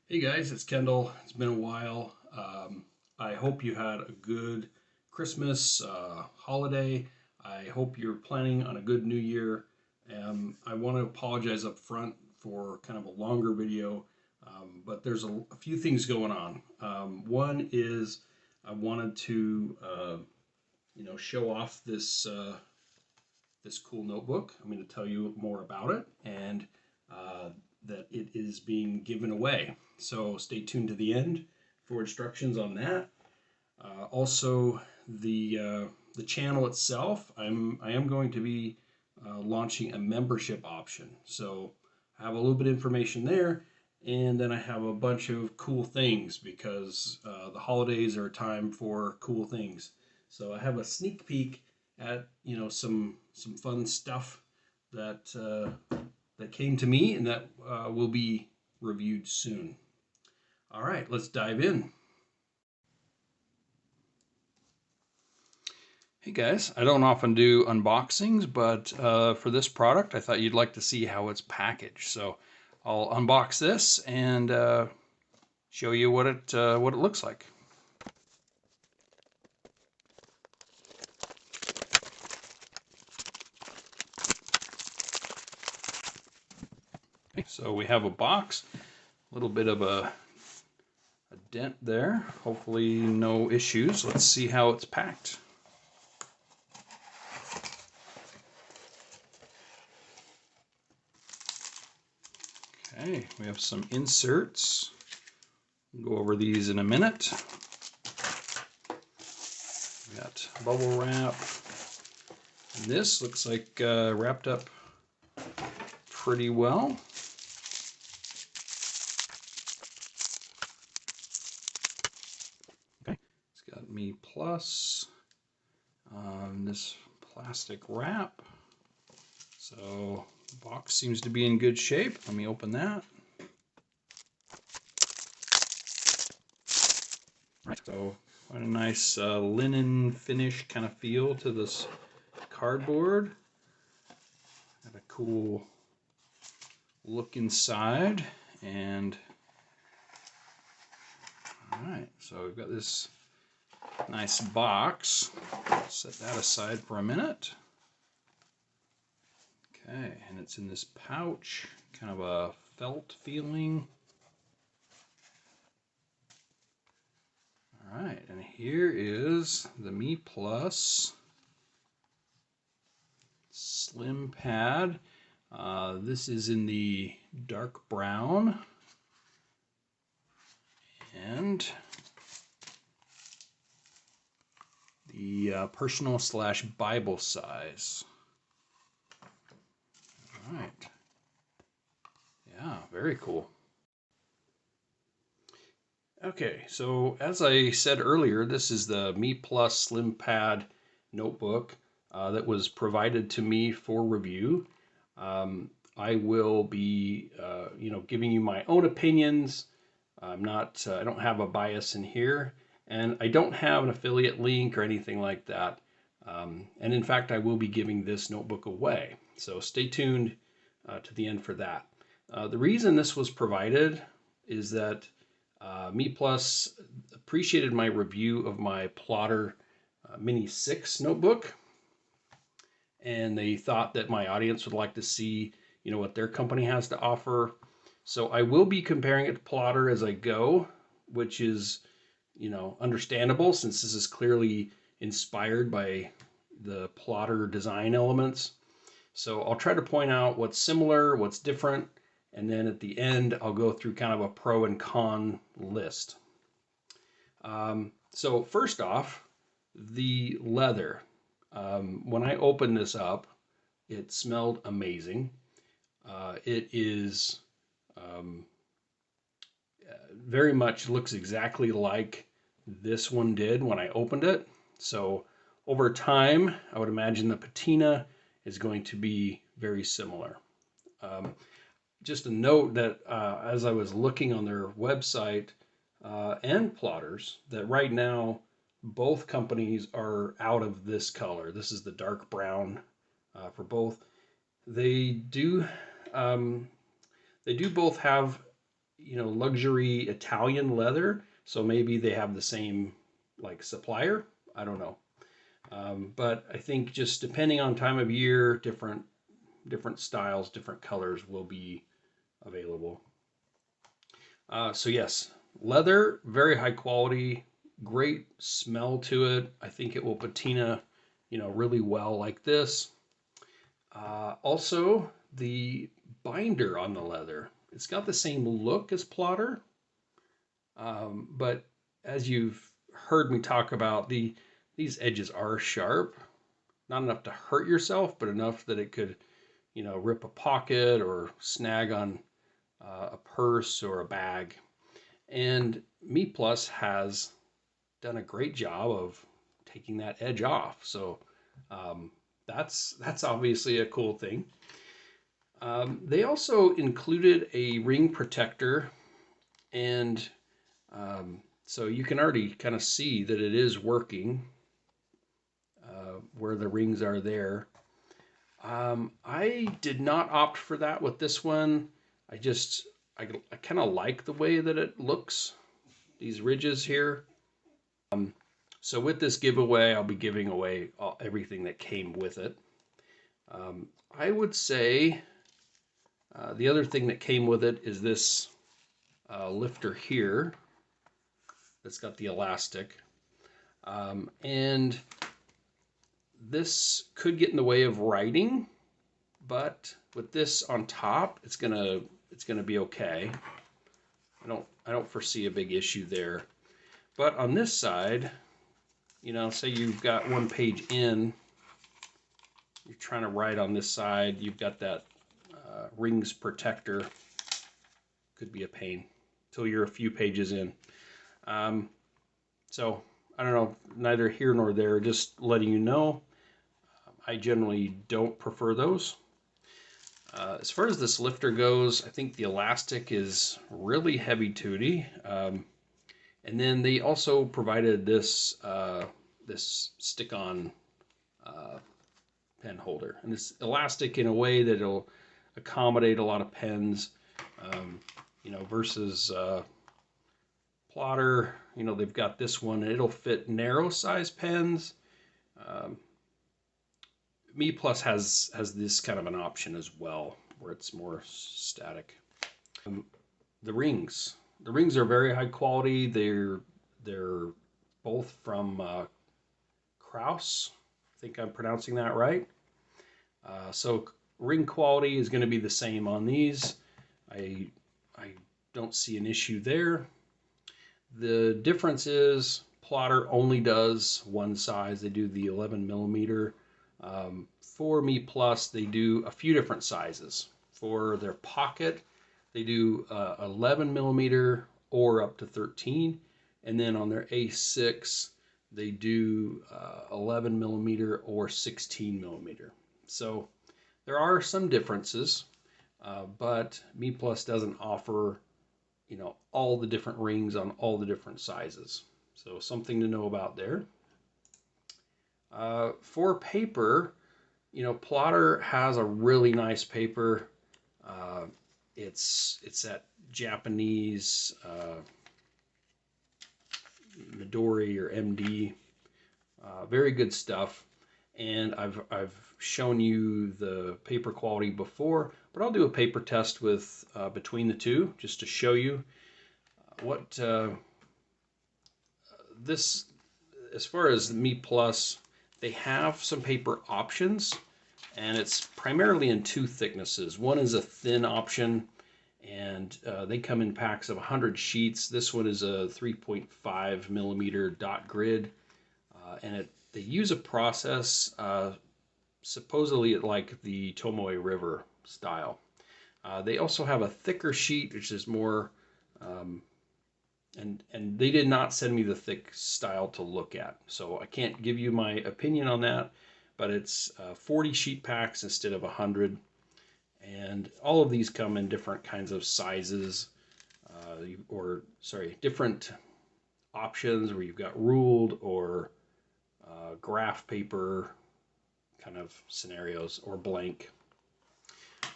Hey guys, it's Kendall. It's been a while. I hope you had a good Christmas holiday. I hope you're planning on a good New Year. I want to apologize up front for kind of a longer video, but there's a few things going on. One is I wanted to, show off this cool notebook. I'm going to tell you more about it and uh, that it is being given away. So stay tuned to the end for instructions on that. Also, the channel itself, I am going to be launching a membership option. So I have a little bit of information there, and then I have a bunch of cool things because the holidays are a time for cool things. So I have a sneak peek at some fun stuff that came to me and that will be reviewed soon. All right, let's dive in. Hey guys, I don't often do unboxings, but for this product, I thought you'd like to see how it's packaged. So I'll unbox this and show you what it looks like. Okay, so we have a box, a little bit of a dent there. Hopefully no issues. Let's see how it's packed. Okay, we have some inserts. We'll go over these in a minute. We got bubble wrap. And this looks like wrapped up pretty well. Okay, it's got MeePlus. This plastic wrap. So the box seems to be in good shape. Let me open that. Right, so quite a nice linen finish kind of feel to this cardboard. Got a cool look inside, and all right, so we've got this nice box. Set that aside for a minute. Okay, and it's in this pouch, kind of a felt feeling. All right, and here is the MeePlus Slim Pad. This is in the dark brown, and the personal / Bible size. All right. Yeah, very cool. Okay, so as I said earlier, this is the MeePlus Slim Pad notebook that was provided to me for review. I will be, giving you my own opinions. I don't have a bias in here, and I don't have an affiliate link or anything like that. And in fact, I will be giving this notebook away. So stay tuned to the end for that. The reason this was provided is that MeePlus appreciated my review of my Plotter Mini 6 notebook, and they thought that my audience would like to see, what their company has to offer. So I will be comparing it to Plotter as I go, which is, understandable since this is clearly inspired by the Plotter design elements. So I'll try to point out what's similar, what's different, and then at the end, I'll go through kind of a pro and con list. So first off, the leather. When I opened this up, it smelled amazing. It is very much looks exactly like this one did when I opened it. So over time, I would imagine the patina is going to be very similar. Just a note that as I was looking on their website and Plotters, that right now both companies are out of this color. This is the dark brown for both. They do both have, luxury Italian leather, so maybe they have the same like supplier. I don't know. But I think just depending on time of year, different styles, different colors will be available. So yes, leather, very high quality, great smell to it. I think it will patina, really well like this. Also, the binder on the leather, it's got the same look as plotter, but as you've heard me talk about, these edges are sharp, not enough to hurt yourself, but enough that it could, rip a pocket or snag on a purse or a bag. And MeePlus has done a great job of taking that edge off. So that's obviously a cool thing. They also included a ring protector, and so you can already kind of see that it is working where the rings are there. I did not opt for that with this one. I kind of like the way that it looks, these ridges here. So with this giveaway, I'll be giving away everything that came with it. I would say the other thing that came with it is this lifter here that's got the elastic. And this could get in the way of writing, but with this on top, it's gonna be okay. I don't foresee a big issue there. But on this side, say you've got one page in, you're trying to write on this side, you've got that rings protector, could be a pain until you're a few pages in. So I don't know, neither here nor there, just letting you know. I generally don't prefer those. As far as this lifter goes, I think the elastic is really heavy duty. And then they also provided this this stick-on pen holder, and it's elastic in a way that it'll accommodate a lot of pens. Versus plotter. They've got this one, and it'll fit narrow size pens. MeePlus has this kind of an option as well, where it's more static. The rings are very high quality. They're both from Kraus. I think I'm pronouncing that right. So ring quality is going to be the same on these. I don't see an issue there. The difference is plotter only does one size. They do the 11 millimeter. For MeePlus, they do a few different sizes. For their pocket, they do 11 millimeter or up to 13. And then on their A6, they do 11 millimeter or 16 millimeter. So there are some differences, but MeePlus doesn't offer, all the different rings on all the different sizes. So something to know about there. For paper, Plotter has a really nice paper. It's that Japanese Midori or MD. Very good stuff. And I've shown you the paper quality before, but I'll do a paper test with between the two just to show you what this, as far as MeePlus, they have some paper options, and it's primarily in two thicknesses. One is a thin option, and they come in packs of 100 sheets. This one is a 3.5 millimeter dot grid, and they use a process supposedly like the Tomoe River style. They also have a thicker sheet, which is more, and they did not send me the thick style to look at, so I can't give you my opinion on that, but it's 40 sheet packs instead of 100, and all of these come in different kinds of sizes, different options where you've got ruled or graph paper kind of scenarios or blank.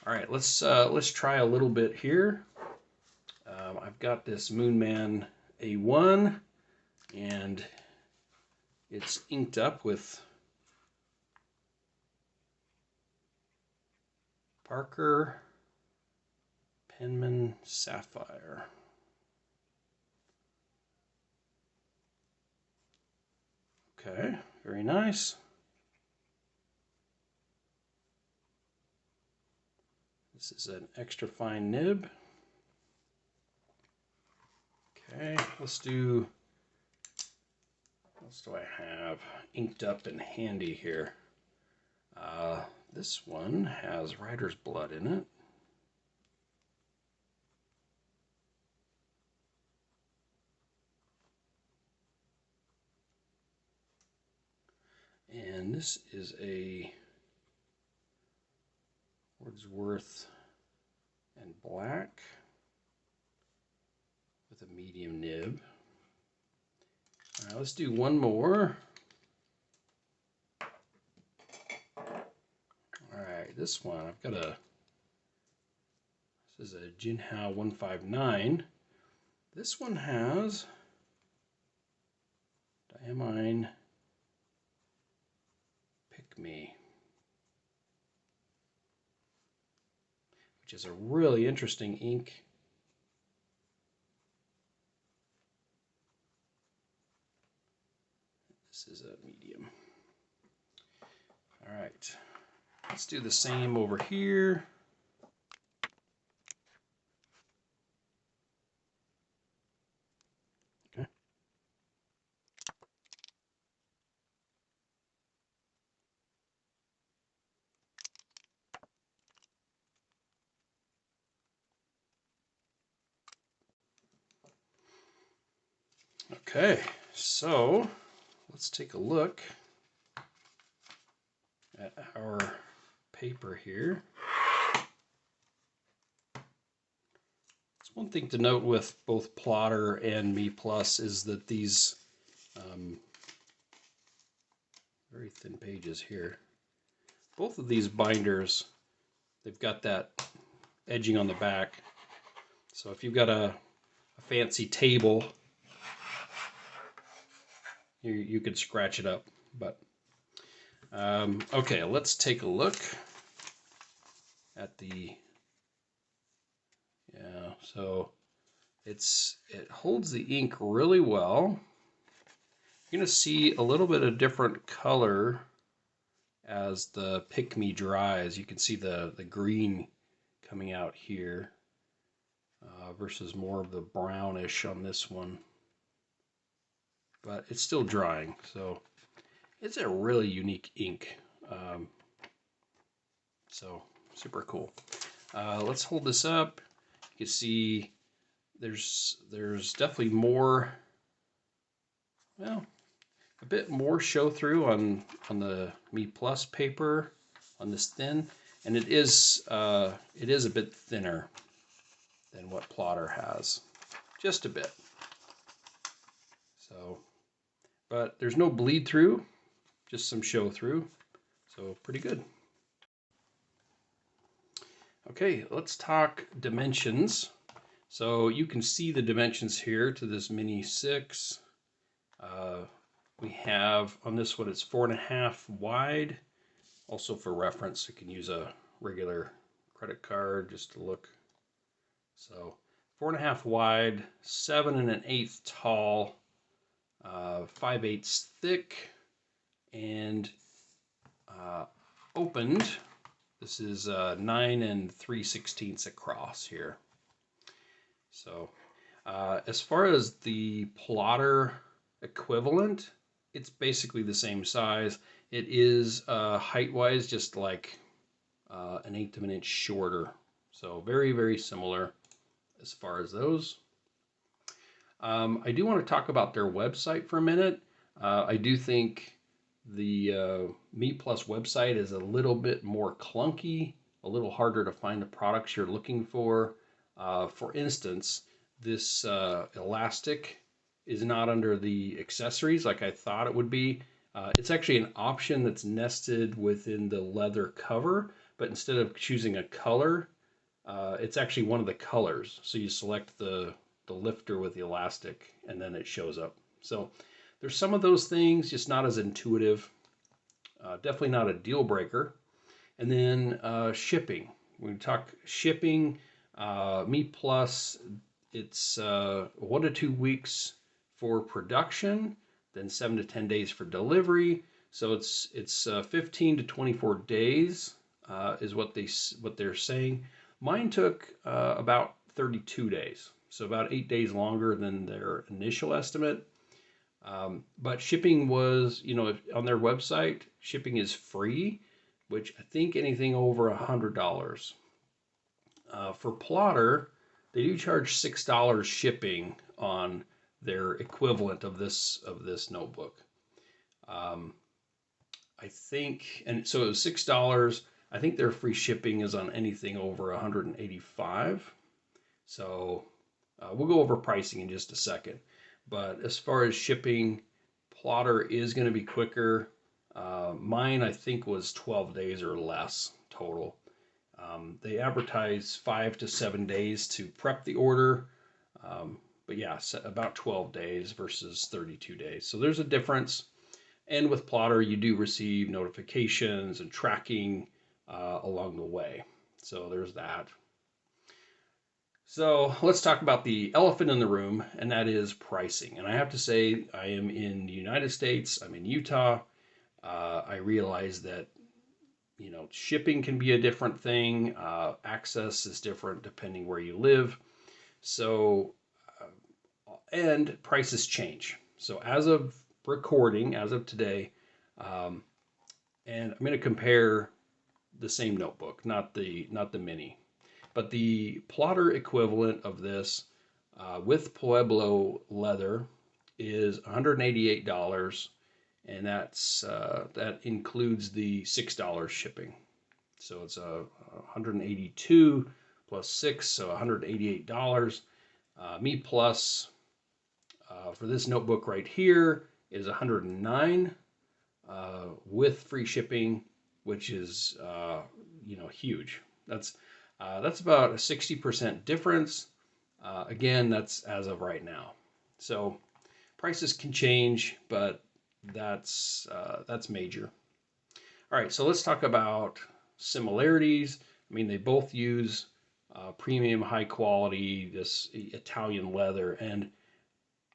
All right, let's try a little bit here. I've got this Moonman A1, and it's inked up with Parker Penman Sapphire. Okay, very nice. This is an extra fine nib. Okay, let's do, what else do I have inked up and handy here? This one has writer's blood in it. And this is a Wordsworth and black with a medium nib. All right, let's do one more. All right, this one, I've got this is a Jinhao 159. This one has diamine Pick Me, which is a really interesting ink. This is a medium. All right, let's do the same over here. Okay. Okay, so let's take a look at our paper here. It's one thing to note with both Plotter and MeePlus is that these very thin pages here, both of these binders, they've got that edging on the back. So if you've got a fancy table, you could scratch it up. But okay, let's take a look at the, yeah, so it holds the ink really well. You're going to see a little bit of different color as the Pick Me dries. You can see the green coming out here versus more of the brownish on this one. But it's still drying, so it's a really unique ink. So super cool. Let's hold this up. You can see there's definitely more, well, a bit more show through on the MeePlus paper on this thin, and it is a bit thinner than what Plotter has, just a bit. So, but there's no bleed through, just some show through, so pretty good. Okay, let's talk dimensions. So you can see the dimensions here to this Mini 6. We have on this one, it's 4.5 wide. Also for reference, you can use a regular credit card just to look. So 4.5 wide, 7 1/8 tall, 5/8 thick, and opened. This is 9 3/16 across here. So as far as the Plotter equivalent, it's basically the same size. It is height-wise just like 1/8 of an inch shorter. So very, very similar as far as those. I do want to talk about their website for a minute. I do think the MeePlus website is a little bit more clunky, a little harder to find the products you're looking for. For instance, this elastic is not under the accessories like I thought it would be. It's actually an option that's nested within the leather cover, but instead of choosing a color, it's actually one of the colors. So you select the lifter with the elastic, and then it shows up. So there's some of those things, just not as intuitive. Definitely not a deal breaker. And then shipping. When we talk shipping, MeePlus, it's 1 to 2 weeks for production, then 7 to 10 days for delivery. So it's 15 to 24 days is what they're saying. Mine took about 32 days, so about 8 days longer than their initial estimate. But shipping was, on their website, shipping is free, which I think anything over $100. For Plotter, they do charge $6 shipping on their equivalent of this notebook. I think, and so it was $6. I think their free shipping is on anything over 185. So we'll go over pricing in just a second. But as far as shipping, Plotter is going to be quicker. Mine, I think, was 12 days or less total. They advertise 5 to 7 days to prep the order. But yeah, about 12 days versus 32 days. So there's a difference. And with Plotter, you do receive notifications and tracking along the way. So there's that. So let's talk about the elephant in the room, and that is pricing. And I have to say, I am in the United States. I'm in Utah. I realize that shipping can be a different thing. Access is different depending where you live. So, and prices change. So as of recording, as of today, and I'm going to compare the same notebook, not the mini. But the Plotter equivalent of this with Pueblo leather is $188, and that includes the $6 shipping. So it's $182 plus $6, so $188. MeePlus for this notebook right here is $109 with free shipping, which is huge. That's about a 60% difference. Again, that's as of right now. So prices can change, but that's major. All right, so let's talk about similarities. I mean, they both use premium, high quality, this Italian leather, and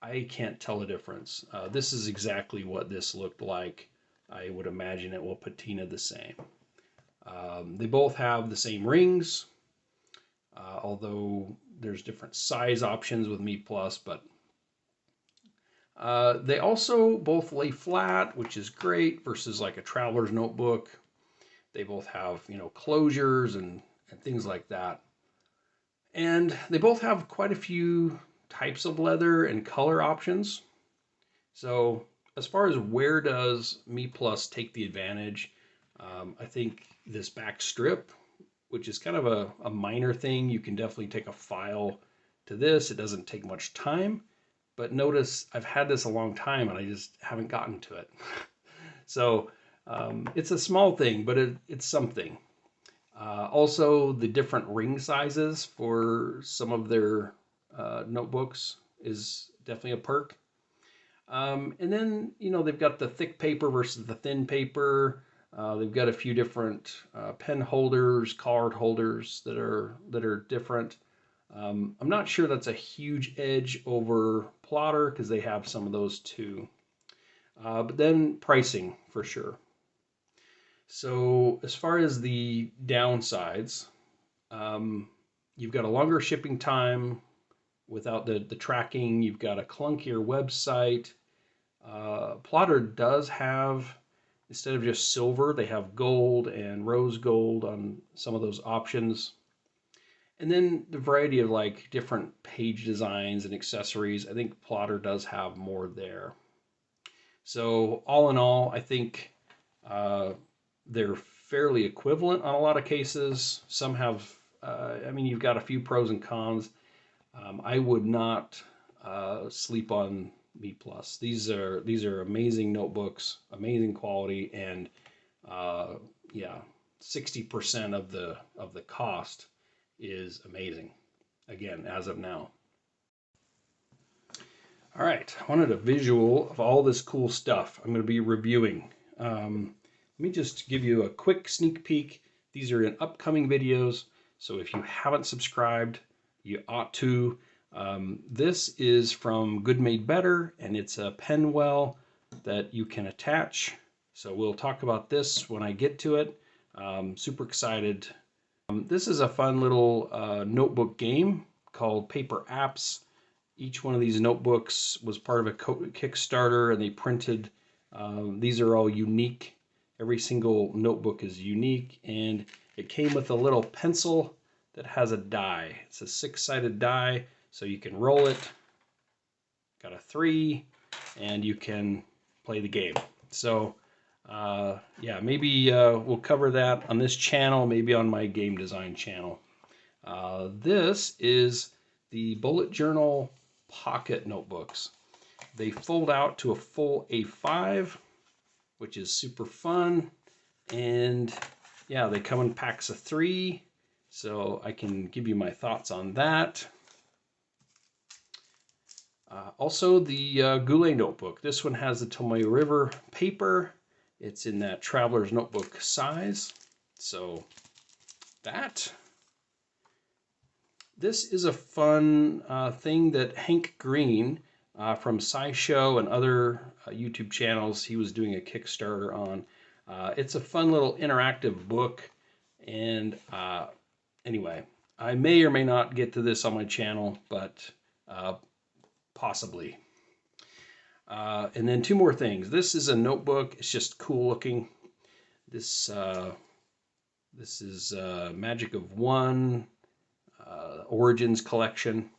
I can't tell the difference. This is exactly what this looked like. I would imagine it will patina the same. They both have the same rings, although there's different size options with MeePlus, but they also both lay flat, which is great versus like a traveler's notebook. They both have, closures and things like that. And they both have quite a few types of leather and color options. So as far as where does MeePlus take the advantage, I think this back strip, which is kind of a minor thing, you can definitely take a file to this. It doesn't take much time, but notice I've had this a long time and I just haven't gotten to it. So it's a small thing, but it's something. Also, the different ring sizes for some of their notebooks is definitely a perk. And then, they've got the thick paper versus the thin paper. They've got a few different pen holders, card holders that are different. I'm not sure that's a huge edge over Plotter because they have some of those too. But then pricing for sure. So as far as the downsides, you've got a longer shipping time without the tracking. You've got a clunkier website. Plotter does have, instead of just silver, they have gold and rose gold on some of those options. And then the variety of like different page designs and accessories, I think Plotter does have more there. So all in all, I think they're fairly equivalent on a lot of cases. Some have, you've got a few pros and cons. I would not sleep on MeePlus. These are amazing notebooks, amazing quality, and 60% of the cost is amazing. Again, as of now. All right, I wanted a visual of all this cool stuff I'm going to be reviewing. Let me just give you a quick sneak peek. These are in upcoming videos, so if you haven't subscribed, you ought to. This is from Good Made Better, and it's a pen well that you can attach. So we'll talk about this when I get to it. Super excited. This is a fun little notebook game called Paper Apps. Each one of these notebooks was part of a Kickstarter, and they printed. These are all unique. Every single notebook is unique, and it came with a little pencil that has a die. It's a 6-sided die, so you can roll it. Got a 3, and you can play the game. So, yeah, maybe we'll cover that on this channel, maybe on my game design channel. This is the Bullet Journal Pocket Notebooks. They fold out to a full A5, which is super fun. And yeah, they come in packs of 3, so I can give you my thoughts on that. Also, the Goulet notebook. This one has the Tomoe River paper. It's in that traveler's notebook size. So that. This is a fun thing that Hank Green from SciShow and other YouTube channels, he was doing a Kickstarter on. It's a fun little interactive book. And anyway, I may or may not get to this on my channel, but possibly. And then 2 more things. This is a notebook. It's just cool looking. This is Magic of One. Origins collection,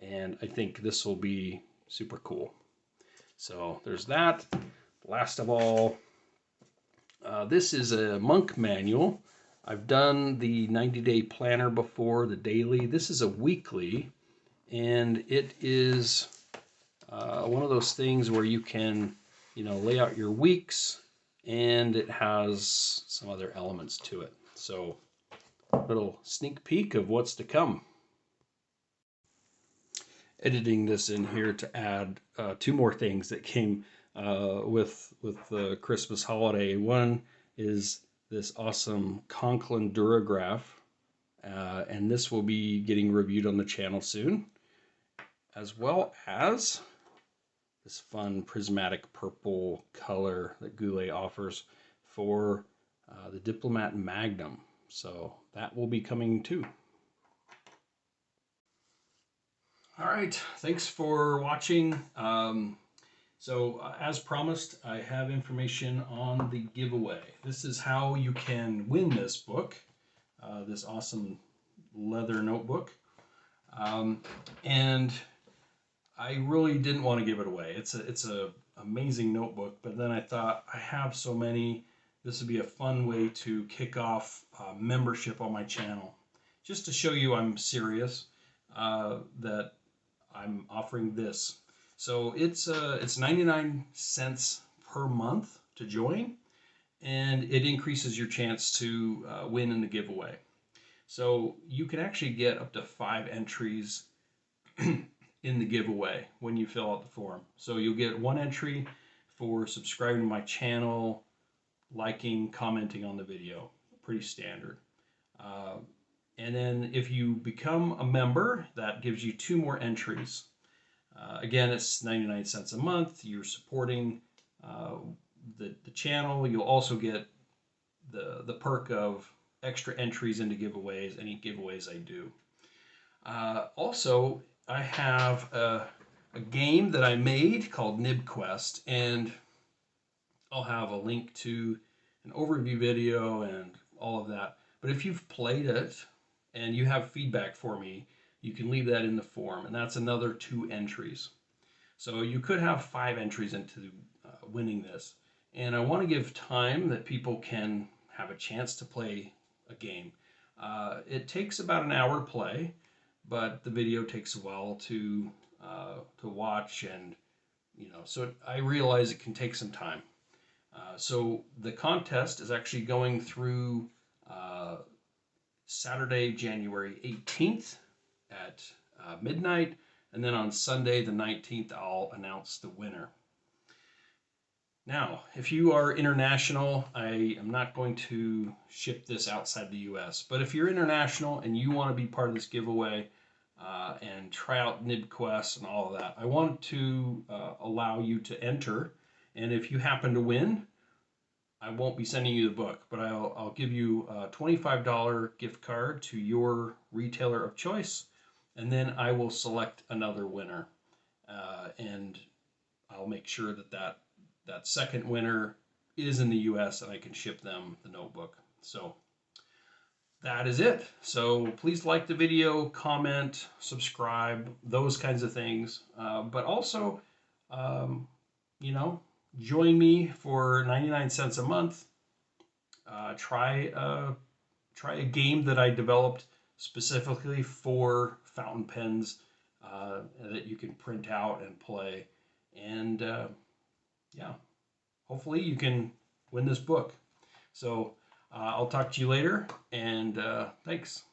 and I think this will be super cool. So there's that. Last of all, this is a monk manual. I've done the 90-day planner before, the daily. This is a weekly, and it is one of those things where you can, lay out your weeks, and it has some other elements to it. So little sneak peek of what's to come. Editing this in here to add 2 more things that came with the Christmas holiday. One is this awesome Conklin Durograph, and this will be getting reviewed on the channel soon, as well as this fun prismatic purple color that Goulet offers for the Diplomat Magnum. So that will be coming too. All right, thanks for watching. As promised, I have information on the giveaway. This is how you can win this book, this awesome leather notebook. And I really didn't want to give it away. It's a amazing notebook, but then I thought, I have so many, this would be a fun way to kick off membership on my channel. Just to show you I'm serious, that I'm offering this. So it's 99 cents per month to join, and it increases your chance to win in the giveaway. So you can actually get up to 5 entries in the giveaway when you fill out the form. So you'll get 1 entry for subscribing to my channel, liking, commenting on the video. Pretty standard. And then if you become a member, that gives you 2 more entries. Again, it's 99 cents a month. You're supporting the channel. You'll also get the perk of extra entries into giveaways, any giveaways I do. Also, I have a game that I made called NibQuest, and I'll have a link to an overview video and all of that. But if you've played it and you have feedback for me, you can leave that in the form, and that's another 2 entries. So you could have 5 entries into winning this. And I want to give time that people can have a chance to play a game. It takes about an hour to play, but the video takes a while to watch, and so I realize it can take some time. So the contest is actually going through Saturday, January 18th at midnight. And then on Sunday, the 19th, I'll announce the winner. Now, if you are international, I am not going to ship this outside the US, but if you're international and you want to be part of this giveaway and try out NibQuest and all of that, I want to allow you to enter. And if you happen to win, I won't be sending you the book, but I'll give you a $25 gift card to your retailer of choice, and then I will select another winner. And I'll make sure that second winner is in the US and I can ship them the notebook. So that is it. So please like the video, comment, subscribe, those kinds of things. But also, you know, join me for 99 cents a month. Try a game that I developed specifically for fountain pens that you can print out and play. And yeah, hopefully you can win this book. So I'll talk to you later, and thanks.